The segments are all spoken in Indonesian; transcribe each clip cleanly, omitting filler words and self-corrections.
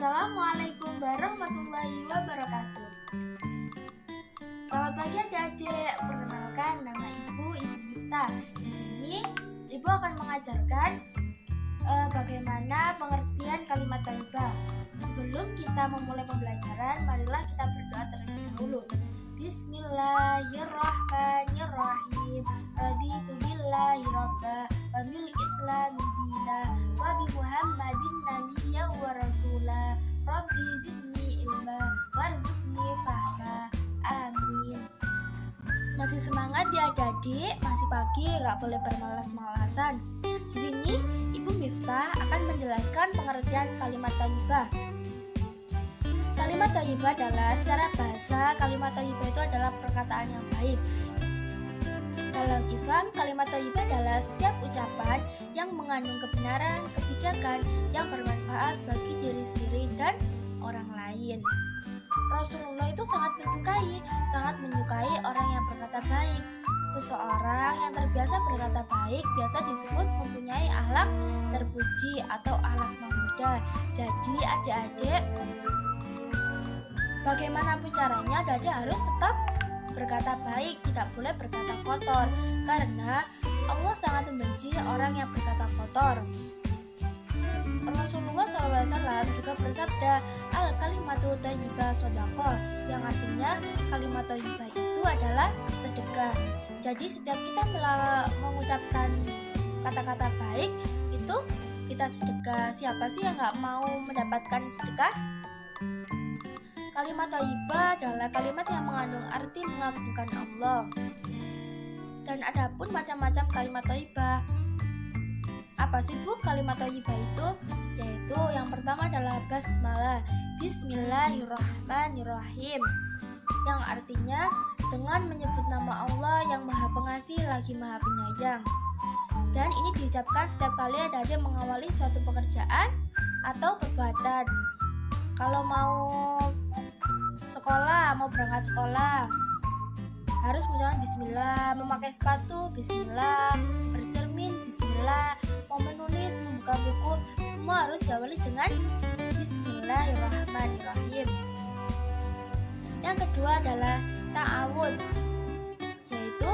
Assalamualaikum warahmatullahi wabarakatuh. Selamat pagi adik-adik. Perkenalkan, nama Ibu Miftah. Di sini Ibu akan mengajarkan bagaimana pengertian kalimat thayyibah. Sebelum kita memulai pembelajaran, marilah kita berdoa terlebih dahulu. Bismillahirrahmanirrahim. Raditu billahi rabba wa bil islami dina wa bi Muhammadin nabiyya wa rasula. Rabbi zidni ilma warzuqni fahma. Amin. Masih semangat ya adik-adik? Masih pagi, gak boleh bermalas-malasan. Di sini Ibu Miftah akan menjelaskan pengertian kalimat thayyibah. Kalimat thayyibah adalah secara bahasa, kalimat thayyibah itu adalah perkataan yang baik. Dalam Islam, kalimat thayyibah adalah setiap ucapan yang mengandung kebenaran, kebijakan yang bermanfaat bagi diri sendiri dan orang lain. Rasulullah itu sangat menyukai orang yang berkata baik. Seseorang yang terbiasa berkata baik biasa disebut mempunyai akhlak terpuji atau akhlak mahmudah. Jadi adik-adik, bagaimanapun caranya, adik-adik harus tetap berkata baik, tidak boleh berkata kotor, karena Allah sangat membenci orang yang berkata kotor. Rasulullah SAW juga bersabda, al-kalimatu thayyibah shadaqah, yang artinya kalimat thayyibah itu adalah sedekah. Jadi setiap kita mengucapkan kata-kata baik, itu kita sedekah. Siapa sih yang gak mau mendapatkan sedekah? Kalimat thayyibah adalah kalimat yang mengandung arti mengagungkan Allah. Dan ada pun macam-macam kalimat thayyibah. Apa sih Bu kalimat thayyibah itu? Yaitu yang pertama adalah basmalah, bismillahirrahmanirrahim, yang artinya dengan menyebut nama Allah yang maha pengasih lagi maha penyayang. Dan ini diucapkan setiap kali adik-adik mengawali suatu pekerjaan atau perbuatan. Kalau mau sekolah, mau berangkat sekolah, harus mengucapkan bismillah. Memakai sepatu, bismillah. Bercermin, bismillah. Mau menulis, membuka buku, semua harus diawali dengan bismillahirrahmanirrahim. Yang kedua adalah ta'awud, yaitu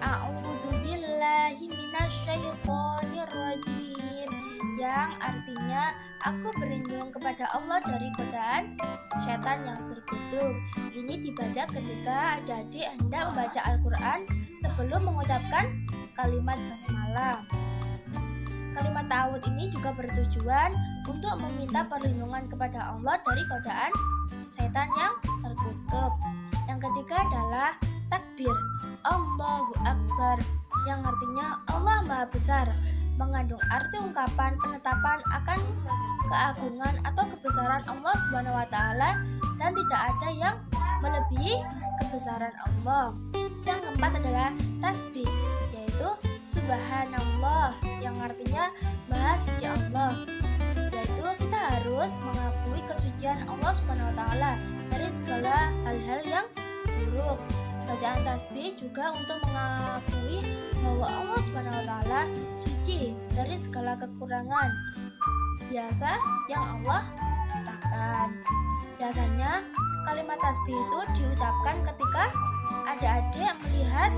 a'udzubillahi minasyaitonirrajim, yang artinya aku berlindung kepada Allah dari godaan syaitan yang terkutuk. Ini dibaca ketika adik-adik hendak membaca Al-Quran sebelum mengucapkan kalimat basmalah. Kalimat ta'awud ini juga bertujuan untuk meminta perlindungan kepada Allah dari godaan syaitan yang terkutuk. Yang ketiga adalah takbir, Allahu Akbar, yang artinya Allah Maha Besar, mengandung arti ungkapan penetapan akan keagungan atau kebesaran Allah Subhanahu wa taala dan tidak ada yang melebihi kebesaran Allah. Yang keempat adalah tasbih, yaitu subhanallah, yang artinya maha suci Allah, yaitu kita harus mengakui kesucian Allah Subhanahu wa taala dari segala hal-hal yang buruk. Bacaan tasbih juga untuk mengakui bahwa Allah Subhanahu wa taala suci dari segala kekurangan biasa yang Allah ciptakan. Biasanya kalimat tasbih itu diucapkan ketika adik-adik melihat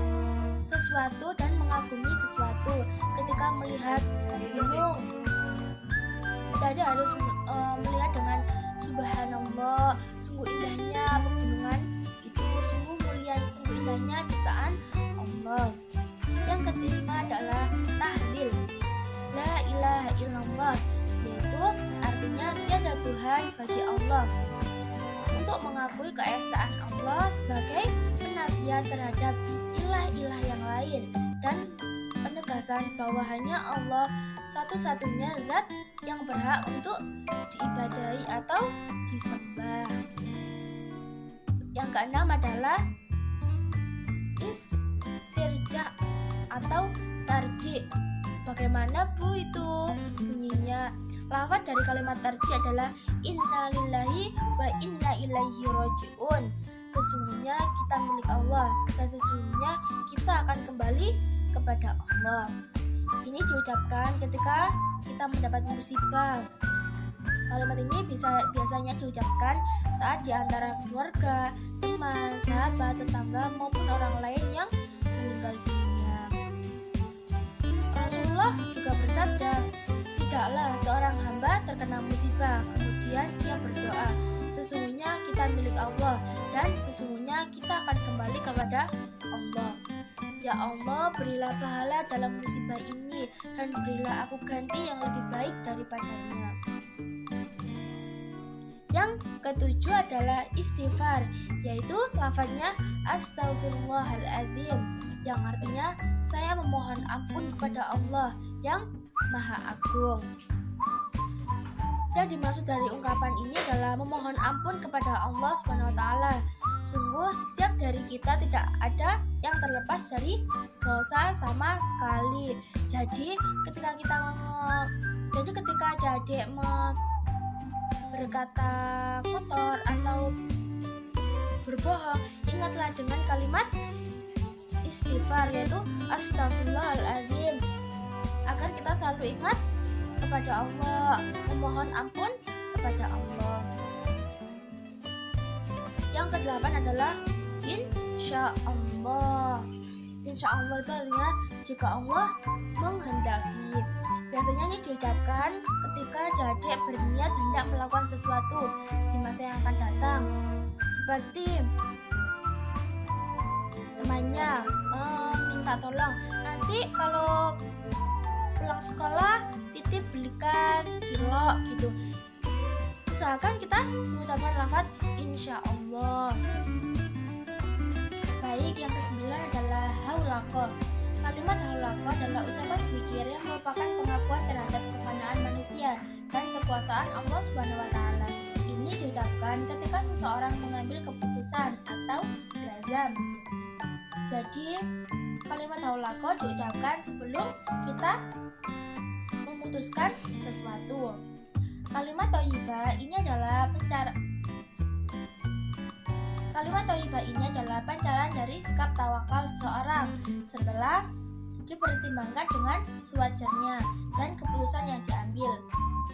sesuatu dan mengagumi sesuatu. Ketika melihat gunung, adik-adik harus melihat dengan subhanallah, sungguh indahnya pegunungan itu, sungguh mulia, sungguh indahnya ciptaan Allah. Yang kelima adalah tahlil, la ilaha illallah, yaitu artinya tiada Tuhan bagi Allah, untuk mengakui keesaan Allah sebagai penafian terhadap ilah-ilah yang lain dan penegasan bahwa hanya Allah satu-satunya zat yang berhak untuk diibadahi atau disembah. Yang keenam adalah istirja atau tarji. Bagaimana Bu itu bunyinya? Lafaz dari kalimat tarji adalah inna lillahi wa inna ilaihi roji'un. Sesungguhnya kita milik Allah dan sesungguhnya kita akan kembali kepada Allah. Ini diucapkan ketika kita mendapat musibah Kalimat ini biasanya diucapkan saat di antara keluarga, teman, sahabat, tetangga maupun orang lain yang meninggal dunia. Rasulullah juga bersabda, tidaklah seorang hamba terkena musibah kemudian dia berdoa, sesungguhnya kita milik Allah dan sesungguhnya kita akan kembali kepada Allah. Ya Allah, berilah pahala dalam musibah ini dan berilah aku ganti yang lebih baik daripadanya. Yang ketujuh adalah istighfar, yaitu lafaznya Astaghfirullahaladzim, yang artinya saya memohon ampun kepada Allah yang Maha Agung. Yang dimaksud dari ungkapan ini adalah memohon ampun kepada Allah SWT. Sungguh setiap dari kita tidak ada yang terlepas dari dosa sama sekali. Jadi ketika ada adik berkata kotor atau berbohong, ingatlah dengan kalimat istighfar, yaitu Astaghfirullahaladzim, agar kita selalu ingat kepada Allah, memohon ampun kepada Allah. Yang kedelapan adalah insya Allah. Insya Allah itu artinya jika Allah menghendaki. Biasanya ini diucapkan ketika adik berniat hendak melakukan sesuatu di masa yang akan datang, seperti temannya minta tolong, nanti kalau pulang sekolah titip belikan cilok gitu. Usahakan kita mengucapkan lafaz insya Allah. Baik, yang kesembilan adalah haulaqah. Kalimat haulaqah adalah ucapan zikir yang merupakan pengakuan terhadap kefanaan manusia dan kekuasaan Allah Subhanahu wa taala. Ini diucapkan ketika seseorang mengambil keputusan atau berazam. Jadi, kalimat haulaqah diucapkan sebelum kita memutuskan sesuatu. Kalimat thayyibah ini adalah pancaran dari sikap tawakal seseorang setelah dipertimbangkan dengan sewajarnya dan keputusan yang diambil,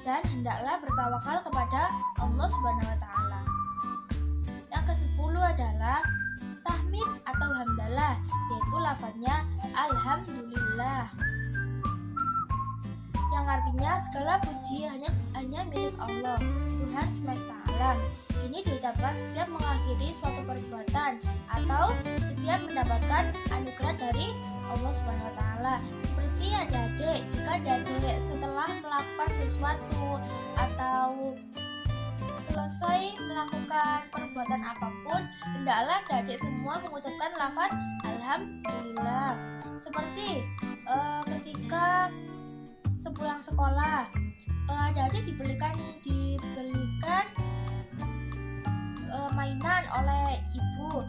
dan hendaklah bertawakal kepada Allah Subhanahu wa taala. Yang ke-10 adalah tahmid atau hamdalah, yaitu lafaznya alhamdulillah, yang artinya segala puji hanya milik Allah, Tuhan semesta alam. Ini diucapkan setiap mengakhiri suatu perbuatan atau setiap mendapatkan anugerah dari Allah Subhanahu wa taala. Seperti adik-adik, jika adik setelah melakukan sesuatu atau selesai melakukan perbuatan apapun, hendaklah adik semua mengucapkan lafaz alhamdulillah. Seperti ketika sepulang sekolah, adik-adik dibelikan mainan oleh ibu.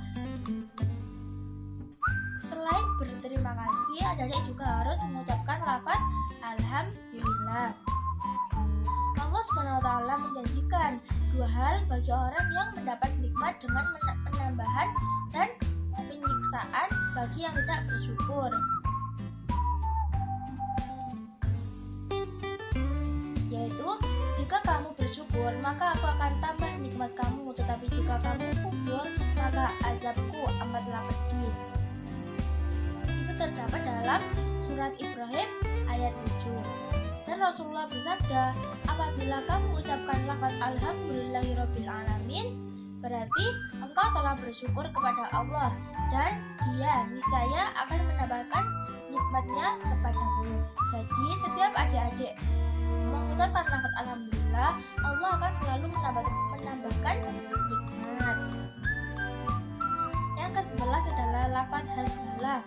Selain berterima kasih, adik-adik juga harus mengucapkan lafaz alhamdulillah. Allah Subhanahu wa taala menjanjikan dua hal bagi orang yang mendapat nikmat dengan penambahan dan penyiksaan bagi yang tidak bersyukur. Yaitu, jika kamu bersyukur, maka aku akan tambah nikmat kamu, tetapi jika kamu kufur, maka azabku amatlah pedih. Itu terdapat dalam surat Ibrahim ayat 7. Dan Rasulullah bersabda, apabila kamu mengucapkan lafaz alhamdulillahirabbil alamin, berarti engkau telah bersyukur kepada Allah dan Dia niscaya akan menambahkan nikmatnya kepadamu. Jadi setiap adik-adik mengucapkan lafaz alhamdulillah, Allah akan selalu menambahkan nikmat. Yang ke-11 adalah lafaz hasbalah.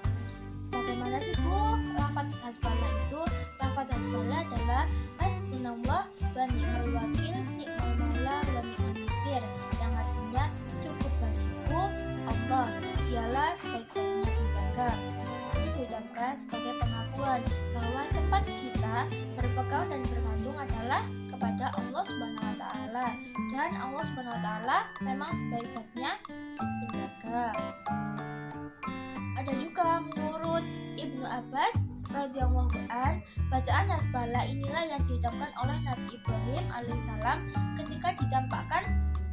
Bagaimana sih Bu lafaz hasbalah itu? Lafaz hasbalah adalah hasbunallah wa ni'mal wakil, ni'mal maula wa ni'mal nasir, yang artinya cukup bagiku Allah, dialah sebaik-baiknya penjaga. Ini diucapkan sebagai pengakuan bahwa tempat kita berpegang dan bergantung adalah kepada Allah Subhanahu wa taala, dan Allah Subhanahu wa taala memang sebaik-baiknya penjaga. Ada juga menurut Ibnu Abbas radhiyallahu an, bacaan hasbalah inilah yang diucapkan oleh Nabi Ibrahim alaihissalam ketika dicampakkan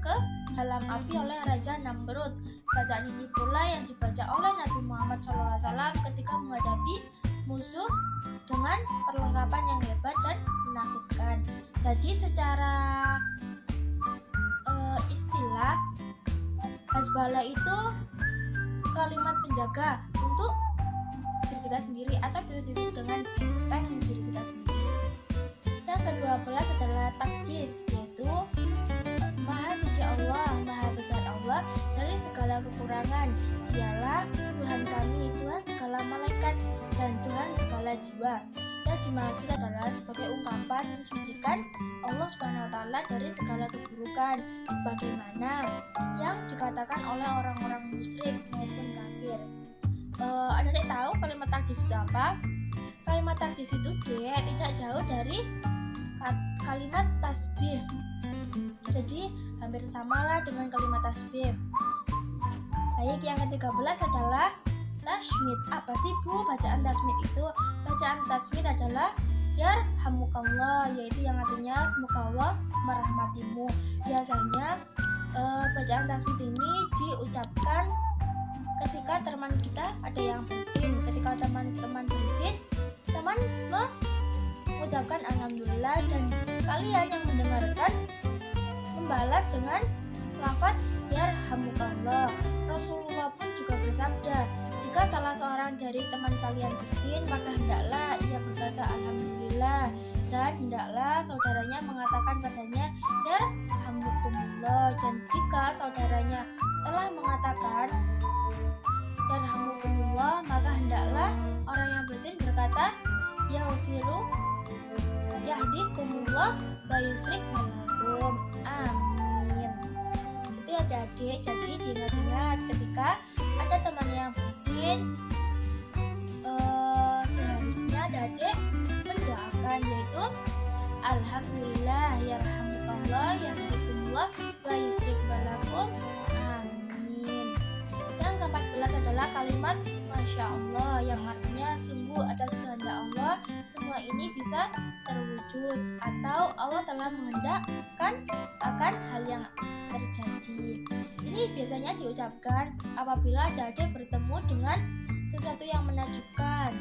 ke dalam api oleh Raja Namrud. Bacaan ini pula yang dibaca oleh Nabi Muhammad SAW ketika menghadapi musuh dengan perlengkapan yang hebat dan menakutkan. Jadi secara istilah, hasbalah itu kalimat penjaga untuk diri kita sendiri atau bisa disebut dengan benteng diri kita sendiri. Yang ke-12 adalah takdis, yaitu Maha suci Allah, Maha besar Allah dari segala kekurangan. Dialah Tuhan kami, Tuhan segala malaikat, dan Tuhan segala jiwa. Yang dimaksud adalah sebagai ungkapan mensucikan Allah Subhanahu wa taala dari segala keburukan, sebagaimana yang dikatakan oleh orang-orang musyrik maupun kafir. Adik tahu kalimat takdis itu apa? Kalimat takdis itu tidak jauh dari kalimat tasbih. Jadi hampir samalah dengan kalimat tasbih. Baik, yang ke-13 adalah tasmid. Apa sih Bu bacaan tasmid itu? Bacaan tasmid adalah yarhamukallah, yaitu yang artinya semoga Allah merahmatimu. Biasanya bacaan tasmid ini diucapkan ketika teman kita ada yang bersin. Ketika teman-teman bersin, teman mengucapkan alhamdulillah, dan kalian yang mendengarkan membalas dengan lafaz yarhamukallah. Rasulullah pun juga bersabda, jika salah seorang dari teman kalian bersin, maka hendaklah ia berkata alhamdulillah, dan hendaklah saudaranya mengatakan padanya yarhamukumullah. Dan jika saudaranya telah mengatakan yarhamukumullah, maka hendaklah orang yang bersin berkata yaghfiru yahdikumullah wa yusrik balakum. Amin. Itu ya adik, jadi diingat-ingat ketika ada teman yang bersin, seharusnya adik mendoakan, yaitu alhamdulillah yarhamukallah yahdikumullah wa yusrik balakum. Amin. Yang ke-14 adalah kalimat Masya Allah, yang artinya sungguh atas kehendak Allah semua ini bisa terwujud, atau Allah telah menghendakkan akan hal yang terjadi. Ini biasanya diucapkan apabila adik bertemu dengan sesuatu yang menakjubkan.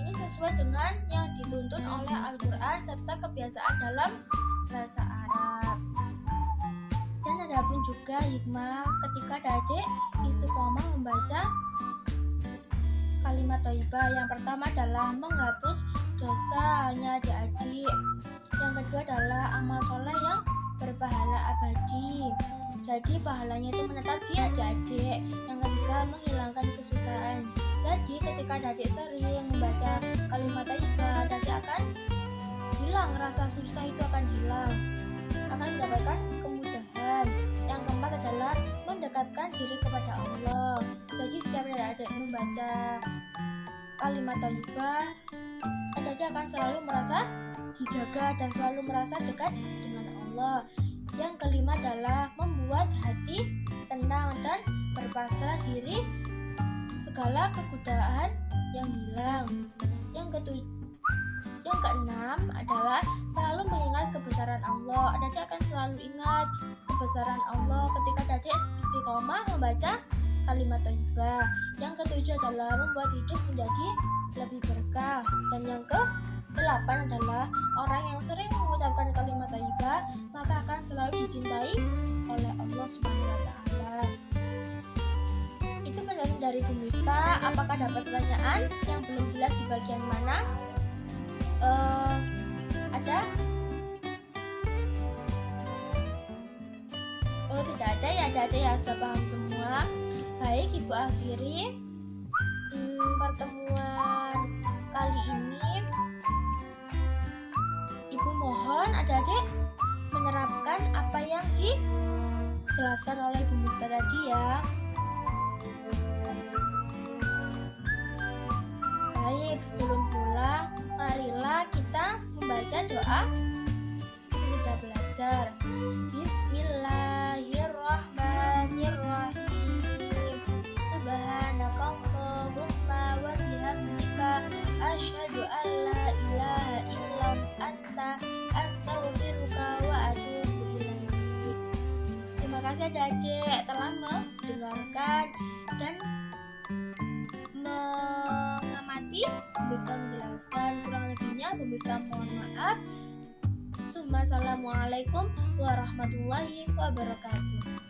Ini sesuai dengan yang dituntun oleh Al-Quran serta kebiasaan dalam bahasa Arab. Dan ada pun juga hikmah ketika adik istiqomah membaca kalimat thayyibah. Yang pertama adalah menghapus dosanya adik-adik. Yang kedua adalah amal soleh yang berpahala abadi, jadi pahalanya itu menetap di adik-adik. Yang ketiga menghilangkan kesusahan, jadi ketika adik sering membaca kalimat thayyibah, adik akan hilang rasa susah, itu akan hilang, akan mendapatkan kemudahan. Yang keempat adalah mendekatkan diri kepada Allah, jadi setiap adik membaca kalimat thayyibah, adik akan selalu merasa dijaga dan selalu merasa dekat dengan Allah. Yang kelima adalah membuat hati tenang dan berpasrah diri segala kegodaan yang hilang. Yang keenam adalah selalu mengingat kebesaran Allah. Adik akan selalu ingat kebesaran Allah ketika adik istiqomah membaca kalimat thayyibah. Yang ketujuh adalah membuat hidup menjadi lebih berkah. Dan yang ke-8 adalah orang yang sering mengucapkan kalimat thayyibah maka akan selalu dicintai oleh Allah Subhanahu wa taala. Itu penjelasan dari Bu Miftah. Apakah dapat pertanyaan yang belum jelas di bagian mana? Ada? Tidak ada ya, ada ya, sudah paham semua. Baik, Ibu akhiri pertemuan kali ini. Ibu mohon adik-adik menerapkan apa yang dijelaskan oleh Ibu Miftah tadi ya. Baik, sebelum pulang, marilah kita membaca doa sesudah belajar. Bismillahirrahmanirrahim. Subhanakallahumma wa bihamdika kasih adik-adik telah mendengarkan dan mengamati. Miftah menjelaskan, kurang lebihnya Miftah mohon maaf. Assalamualaikum warahmatullahi wabarakatuh.